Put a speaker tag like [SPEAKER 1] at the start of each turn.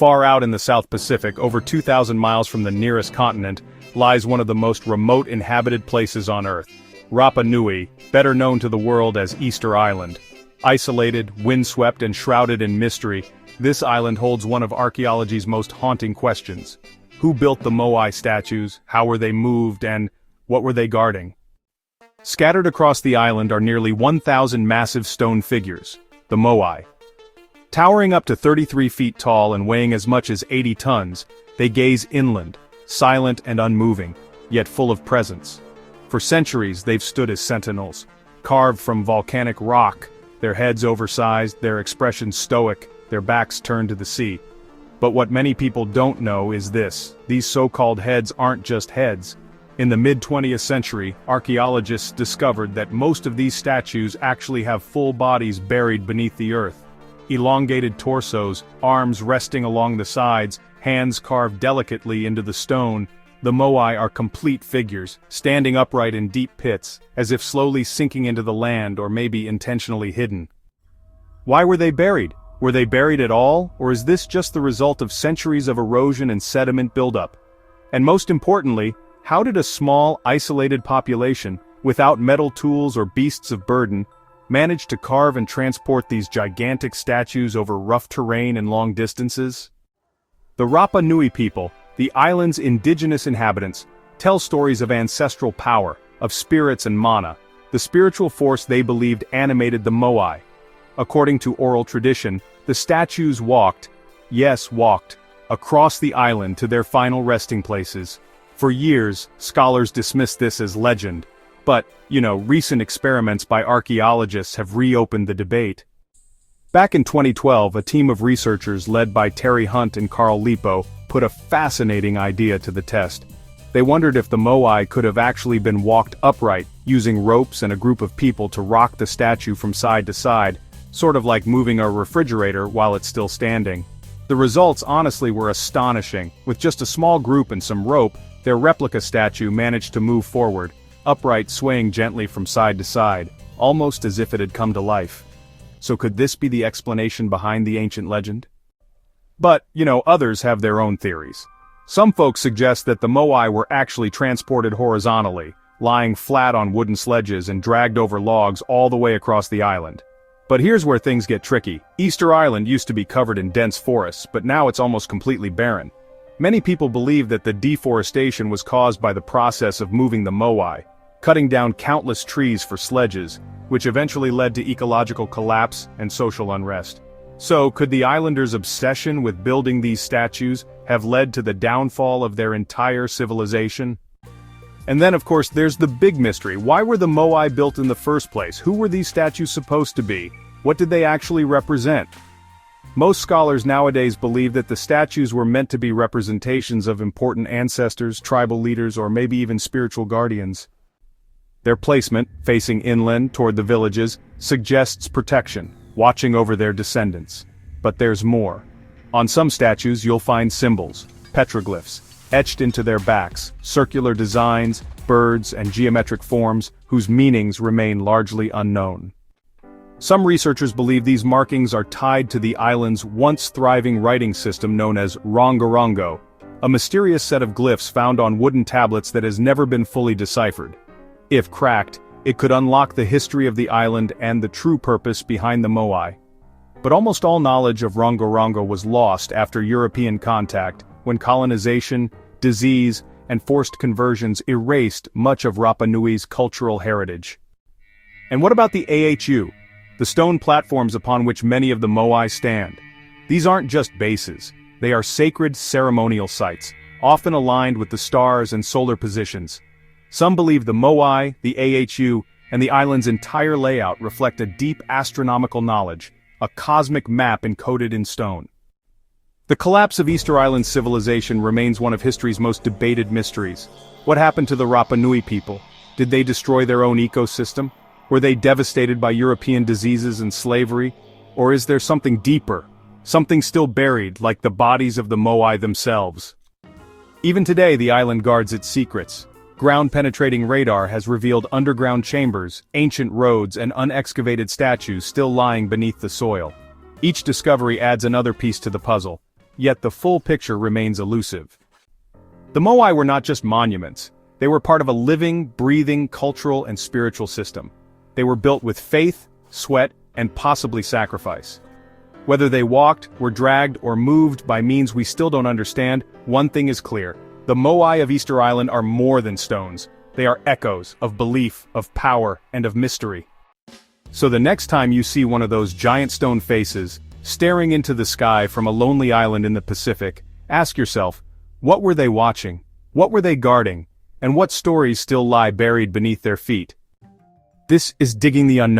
[SPEAKER 1] Far out in the South Pacific, over 2,000 miles from the nearest continent, lies one of the most remote inhabited places on Earth. Rapa Nui, better known to the world as Easter Island. Isolated, windswept and shrouded in mystery, this island holds one of archaeology's most haunting questions. Who built the Moai statues, how were they moved, and what were they guarding? Scattered across the island are nearly 1,000 massive stone figures, the Moai. Towering up to 33 feet tall and weighing as much as 80 tons, they gaze inland, silent and unmoving, yet full of presence. For centuries they've stood as sentinels, carved from volcanic rock, their heads oversized, their expressions stoic, their backs turned to the sea. But what many people don't know is this: these so-called heads aren't just heads. In the mid-20th century, archaeologists discovered that most of these statues actually have full bodies buried beneath the earth. Elongated torsos, arms resting along the sides, hands carved delicately into the stone, the Moai are complete figures, standing upright in deep pits, as if slowly sinking into the land or maybe intentionally hidden. Why were they buried? Were they buried at all, or is this just the result of centuries of erosion and sediment buildup? And most importantly, how did a small, isolated population, without metal tools or beasts of burden, manage to carve and transport these gigantic statues over rough terrain and long distances? The Rapa Nui people, the island's indigenous inhabitants, tell stories of ancestral power, of spirits and mana, the spiritual force they believed animated the Moai. According to oral tradition, the statues walked, yes walked, across the island to their final resting places. For years, scholars dismissed this as legend, but, recent experiments by archaeologists have reopened the debate. Back in 2012, a team of researchers led by Terry Hunt and Carl Lipo put a fascinating idea to the test. They wondered if the Moai could have actually been walked upright, using ropes and a group of people to rock the statue from side to side, sort of like moving a refrigerator while it's still standing. The results honestly were astonishing. With just a small group and some rope, their replica statue managed to move forward, upright, swaying gently from side to side, almost as if it had come to life. So could this be the explanation behind the ancient legend? But, others have their own theories. Some folks suggest that the Moai were actually transported horizontally, lying flat on wooden sledges and dragged over logs all the way across the island. But here's where things get tricky. Easter Island used to be covered in dense forests, but now it's almost completely barren. Many people believe that the deforestation was caused by the process of moving the Moai, cutting down countless trees for sledges, which eventually led to ecological collapse and social unrest. So, could the islanders' obsession with building these statues have led to the downfall of their entire civilization? And then of course there's the big mystery: why were the Moai built in the first place? Who were these statues supposed to be? What did they actually represent? Most scholars nowadays believe that the statues were meant to be representations of important ancestors, tribal leaders, or maybe even spiritual guardians. Their placement, facing inland toward the villages, suggests protection, watching over their descendants. But there's more. On some statues you'll find symbols, petroglyphs, etched into their backs, circular designs, birds, and geometric forms whose meanings remain largely unknown. Some researchers believe these markings are tied to the island's once thriving writing system known as Rongorongo, a mysterious set of glyphs found on wooden tablets that has never been fully deciphered. If cracked, it could unlock the history of the island and the true purpose behind the Moai. But almost all knowledge of Rongorongo was lost after European contact, when colonization, disease, and forced conversions erased much of Rapa Nui's cultural heritage. And what about the AHU? The stone platforms upon which many of the Moai stand. These aren't just bases, they are sacred ceremonial sites, often aligned with the stars and solar positions. Some believe the Moai, the AHU, and the island's entire layout reflect a deep astronomical knowledge, a cosmic map encoded in stone. The collapse of Easter Island civilization remains one of history's most debated mysteries. What happened to the Rapa Nui people? Did they destroy their own ecosystem? Were they devastated by European diseases and slavery? Or is there something deeper? Something still buried, like the bodies of the Moai themselves? Even today the island guards its secrets. Ground-penetrating radar has revealed underground chambers, ancient roads, and unexcavated statues still lying beneath the soil. Each discovery adds another piece to the puzzle. yet the full picture remains elusive. The Moai were not just monuments. They were part of a living, breathing cultural and spiritual system. They were built with faith, sweat, and possibly sacrifice. Whether they walked, were dragged, or moved by means we still don't understand, one thing is clear. The Moai of Easter Island are more than stones. They are echoes of belief, of power, and of mystery. So the next time you see one of those giant stone faces, staring into the sky from a lonely island in the Pacific, ask yourself, what were they watching? What were they guarding? And what stories still lie buried beneath their feet? This is Digging the Unknown.